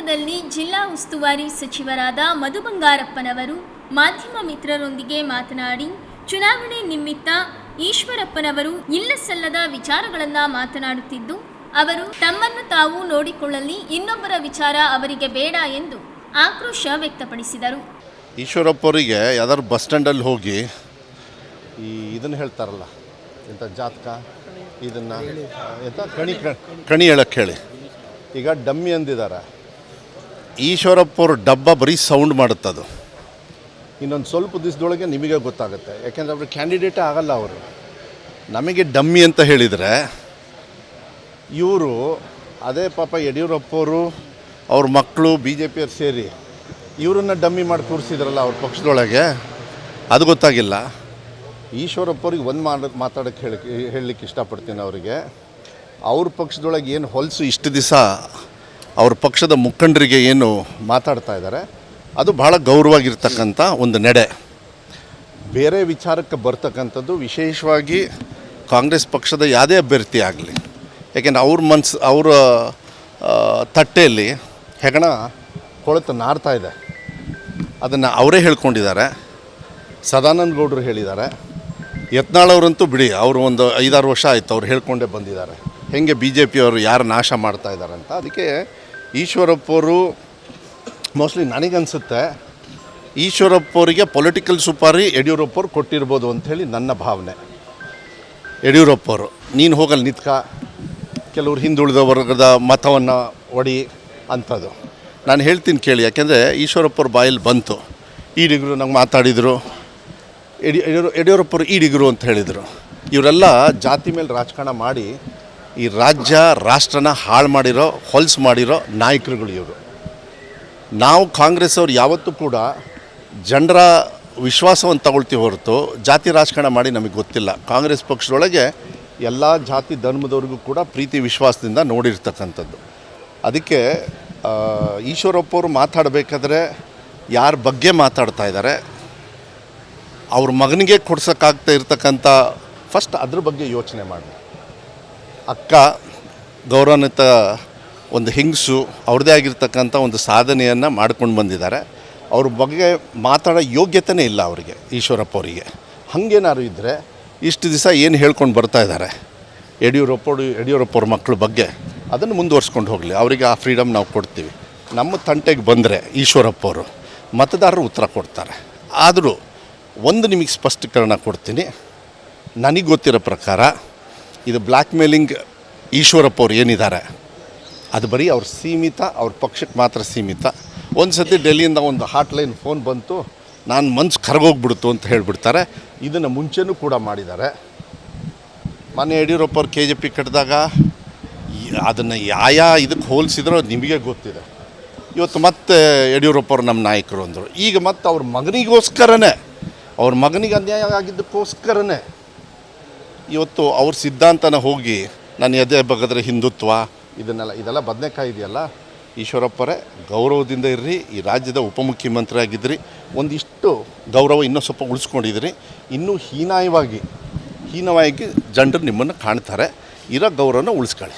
ಶಿವಮೊಗ್ಗದಲ್ಲಿ ಜಿಲ್ಲಾ ಉಸ್ತುವಾರಿ ಸಚಿವರಾದ ಮಧು ಬಂಗಾರಪ್ಪನವರು ಮಾಧ್ಯಮ ಮಿತ್ರರೊಂದಿಗೆ ಮಾತನಾಡಿ, ಚುನಾವಣೆ ನಿಮಿತ್ತ ಈಶ್ವರಪ್ಪನವರು ಇಲ್ಲಸಲ್ಲದ ವಿಚಾರಗಳನ್ನು ಮಾತನಾಡುತ್ತಿದ್ದು, ಅವರು ತಮ್ಮನ್ನು ತಾವು ನೋಡಿಕೊಳ್ಳಲಿ, ಇನ್ನೊಬ್ಬರ ವಿಚಾರ ಅವರಿಗೆ ಬೇಡ ಎಂದು ಆಕ್ರೋಶ ವ್ಯಕ್ತಪಡಿಸಿದರು. ಈಶ್ವರಪ್ಪರಿಗೆ ಯಾವ್ದಾದ್ರು ಬಸ್ ಸ್ಟ್ಯಾಂಡಲ್ಲಿ ಹೋಗಿ ಇದನ್ನು ಹೇಳ್ತಾರಲ್ಲ, ಎಂಥ ಜಾತಕ, ಇದನ್ನು ಎಂಥ ಕಣಿ ಹೇಳಕ್ಕೆ ಹೇಳಿ. ಈಗ ಡಮ್ಮಿ ಅಂದಿದ್ದಾರೆ. ಈಶ್ವರಪ್ಪವ್ರ ಡಬ್ಬ ಬರೀ ಸೌಂಡ್ ಮಾಡುತ್ತದು. ಇನ್ನೊಂದು ಸ್ವಲ್ಪ ದಿವಸದೊಳಗೆ ನಿಮಗೆ ಗೊತ್ತಾಗುತ್ತೆ. ಯಾಕೆಂದರೆ ಅವರು ಕ್ಯಾಂಡಿಡೇಟೇ ಆಗಲ್ಲ. ಅವರು ನಮಗೆ ಡಮ್ಮಿ ಅಂತ ಹೇಳಿದರೆ, ಇವರು ಅದೇ ಪಾಪ ಯಡಿಯೂರಪ್ಪವರು ಅವ್ರ ಮಕ್ಕಳು BJPಯವ್ರು ಸೇರಿ ಇವರನ್ನು ಡಮ್ಮಿ ಮಾಡಿ ಕೂರಿಸಿದ್ರಲ್ಲ ಅವ್ರ ಪಕ್ಷದೊಳಗೆ, ಅದು ಗೊತ್ತಾಗಿಲ್ಲ. ಈಶ್ವರಪ್ಪವ್ರಿಗೆ ಒಂದು ಮಾತಾಡೋಕ್ಕೆ ಹೇಳಲಿಕ್ಕೆ ಇಷ್ಟಪಡ್ತೀನಿ. ಅವರಿಗೆ ಅವ್ರ ಪಕ್ಷದೊಳಗೆ ಏನು ಹೊಲಸು ಇಷ್ಟು ದಿವಸ ಅವ್ರ ಪಕ್ಷದ ಮುಖಂಡರಿಗೆ ಏನು ಮಾತಾಡ್ತಾ ಇದ್ದಾರೆ, ಅದು ಭಾಳ ಗೌರವಾಗಿರ್ತಕ್ಕಂಥ ಒಂದು ನಡೆ. ಬೇರೆ ವಿಚಾರಕ್ಕೆ ಬರ್ತಕ್ಕಂಥದ್ದು ವಿಶೇಷವಾಗಿ ಕಾಂಗ್ರೆಸ್ ಪಕ್ಷದ ಯಾವುದೇ ಅಭ್ಯರ್ಥಿ ಆಗಲಿ, ಯಾಕೆಂದರೆ ಅವರ ತಟ್ಟೆಯಲ್ಲಿ ಹೆಗಣ ಕೊಳೆತು ನಾರ್ತಾ ಇದೆ. ಅದನ್ನು ಅವರೇ ಹೇಳ್ಕೊಂಡಿದ್ದಾರೆ. ಸದಾನಂದ ಗೌಡರು ಹೇಳಿದ್ದಾರೆ. ಯತ್ನಾಳ್ ಅವರಂತೂ ಬಿಡಿ, ಅವರು ಒಂದು 5-6 ವರ್ಷ ಆಯಿತು ಅವ್ರು ಹೇಳ್ಕೊಂಡೇ ಬಂದಿದ್ದಾರೆ ಹೆಂಗೆ BJPಯವರು ಯಾರು ನಾಶ ಮಾಡ್ತಾ ಇದ್ದಾರೆ ಅಂತ. ಅದಕ್ಕೆ ಈಶ್ವರಪ್ಪವರು ಮೋಸ್ಟ್ಲಿ ನನಗನ್ಸುತ್ತೆ ಈಶ್ವರಪ್ಪವರಿಗೆ ಪೊಲಿಟಿಕಲ್ ಸುಪಾರಿ ಯಡಿಯೂರಪ್ಪವ್ರು ಕೊಟ್ಟಿರ್ಬೋದು ಅಂಥೇಳಿ ನನ್ನ ಭಾವನೆ. ಯಡಿಯೂರಪ್ಪವರು ನೀನು ಹೋಗಲ್ಲಿ ನಿತ್ಕ, ಕೆಲವ್ರು ಹಿಂದುಳಿದ ವರ್ಗದ ಮತವನ್ನು ಒಡಿ ಅಂಥದ್ದು. ನಾನು ಹೇಳ್ತೀನಿ ಕೇಳಿ, ಯಾಕೆಂದರೆ ಈಶ್ವರಪ್ಪವ್ರ ಬಾಯಲ್ಲಿ ಬಂತು. ಈಡಿಗರು ನಂಗೆ ಮಾತಾಡಿದರು, ಯಡಿಯೂರಪ್ಪರು ಈಡಿಗರು ಅಂತ ಹೇಳಿದರು. ಇವರೆಲ್ಲ ಜಾತಿ ಮೇಲೆ ರಾಜಕಾರಣ ಮಾಡಿ ಈ ರಾಜ್ಯ ರಾಷ್ಟ್ರನ ಹಾಳು ಮಾಡಿರೋ, ಹೊಲಸು ಮಾಡಿರೋ ನಾಯಕರುಗಳು ಇವರು. ನಾವು ಕಾಂಗ್ರೆಸ್ ಅವ್ರು ಯಾವತ್ತೂ ಕೂಡ ಜನರ ವಿಶ್ವಾಸವನ್ನು ತಗೊಳ್ತೀವಿ ಹೊರತು ಜಾತಿ ರಾಜಕಾರಣ ಮಾಡಿ ನಮಗೆ ಗೊತ್ತಿಲ್ಲ. ಕಾಂಗ್ರೆಸ್ ಪಕ್ಷದೊಳಗೆ ಎಲ್ಲ ಜಾತಿ ಧರ್ಮದವ್ರಿಗೂ ಕೂಡ ಪ್ರೀತಿ ವಿಶ್ವಾಸದಿಂದ ನೋಡಿರ್ತಕ್ಕಂಥದ್ದು. ಅದಕ್ಕೆ ಈಶ್ವರಪ್ಪವರು ಮಾತಾಡಬೇಕಾದ್ರೆ ಯಾರ ಬಗ್ಗೆ ಮಾತಾಡ್ತಾ ಇದ್ದಾರೆ, ಅವ್ರ ಮಗನಿಗೆ ಕೊಡ್ಸೋಕ್ಕಾಗ್ತಾ ಇರ್ತಕ್ಕಂಥ ಫಸ್ಟ್ ಅದ್ರ ಬಗ್ಗೆ ಯೋಚನೆ ಮಾಡಿ. ಅಕ್ಕ ಗೌರವಾನ್ವಿತ ಒಂದು ಹೆಂಗಸು, ಅವ್ರದ್ದೇ ಆಗಿರ್ತಕ್ಕಂಥ ಒಂದು ಸಾಧನೆಯನ್ನು ಮಾಡ್ಕೊಂಡು ಬಂದಿದ್ದಾರೆ. ಅವ್ರ ಬಗ್ಗೆ ಮಾತಾಡೋ ಯೋಗ್ಯತೆಯೇ ಇಲ್ಲ ಅವರಿಗೆ, ಈಶ್ವರಪ್ಪವರಿಗೆ. ಹಾಗೇನಾದ್ರು ಇದ್ದರೆ ಇಷ್ಟು ದಿವಸ ಏನು ಹೇಳ್ಕೊಂಡು ಬರ್ತಾ ಇದ್ದಾರೆ ಯಡಿಯೂರಪ್ಪವ್ರ ಮಕ್ಕಳ ಬಗ್ಗೆ, ಅದನ್ನು ಮುಂದುವರ್ಸ್ಕೊಂಡು ಹೋಗಲಿ. ಅವರಿಗೆ ಆ ಫ್ರೀಡಮ್ ನಾವು ಕೊಡ್ತೀವಿ. ನಮ್ಮ ತಂಟೆಗೆ ಬಂದರೆ ಈಶ್ವರಪ್ಪವರು ಮತದಾರರು ಉತ್ತರ ಕೊಡ್ತಾರೆ. ಆದರೂ ಒಂದು ನಿಮಗೆ ಸ್ಪಷ್ಟೀಕರಣ ಕೊಡ್ತೀನಿ. ನನಗೆ ಗೊತ್ತಿರೋ ಪ್ರಕಾರ ಇದು ಬ್ಲ್ಯಾಕ್ ಮೇಲಿಂಗ್ ಈಶ್ವರಪ್ಪವ್ರು ಏನಿದ್ದಾರೆ ಅದು ಬರೀ ಅವ್ರ ಸೀಮಿತ, ಅವ್ರ ಪಕ್ಷಕ್ಕೆ ಮಾತ್ರ ಸೀಮಿತ. ಒಂದು ಸತಿ ಡೆಲ್ಲಿಯಿಂದ ಒಂದು ಹಾಟ್ಲೈನ್ ಫೋನ್ ಬಂತು, ನಾನು ಮನ್ಸು ಕರಗೋಗ್ಬಿಡ್ತು ಅಂತ ಹೇಳಿಬಿಡ್ತಾರೆ. ಇದನ್ನು ಮುಂಚೆನೂ ಕೂಡ ಮಾಡಿದ್ದಾರೆ. ಮೊನ್ನೆ ಯಡಿಯೂರಪ್ಪವ್ರು KJP ಕಟ್ಟಿದಾಗ ಅದನ್ನು ಇದಕ್ಕೆ ಹೋಲಿಸಿದ್ರೋ ನಿಮಗೆ ಗೊತ್ತಿದೆ. ಇವತ್ತು ಮತ್ತೆ ಯಡಿಯೂರಪ್ಪವ್ರು ನಮ್ಮ ನಾಯಕರು ಅಂದರು. ಈಗ ಮತ್ತೆ ಅವ್ರ ಮಗನಿಗೋಸ್ಕರನೇ, ಅವ್ರ ಮಗನಿಗೆ ಅನ್ಯಾಯ ಆಗಿದ್ದಕ್ಕೋಸ್ಕರನೇ ಇವತ್ತು ಅವ್ರ ಸಿದ್ಧಾಂತನ ಹೋಗಿ ನಾನು ಎದೆ ಬಗದ್ರೆ ಹಿಂದುತ್ವ ಇದೆಲ್ಲ ಬದನೆಕಾಯಿ ಇದೆಯಲ್ಲ. ಈಶ್ವರಪ್ಪರೇ ಗೌರವದಿಂದ ಇರ್ರಿ. ಈ ರಾಜ್ಯದ ಉಪಮುಖ್ಯಮಂತ್ರಿ ಆಗಿದ್ರಿ, ಒಂದಿಷ್ಟು ಗೌರವ ಇನ್ನೂ ಸ್ವಲ್ಪ ಉಳಿಸ್ಕೊಂಡಿದ್ರಿ. ಇನ್ನೂ ಹೀನವಾಗಿ ಜನರು ನಿಮ್ಮನ್ನು ಕಾಣ್ತಾರೆ. ಇರೋ ಗೌರವನ ಉಳಿಸ್ಕೊಳ್ಳಿ.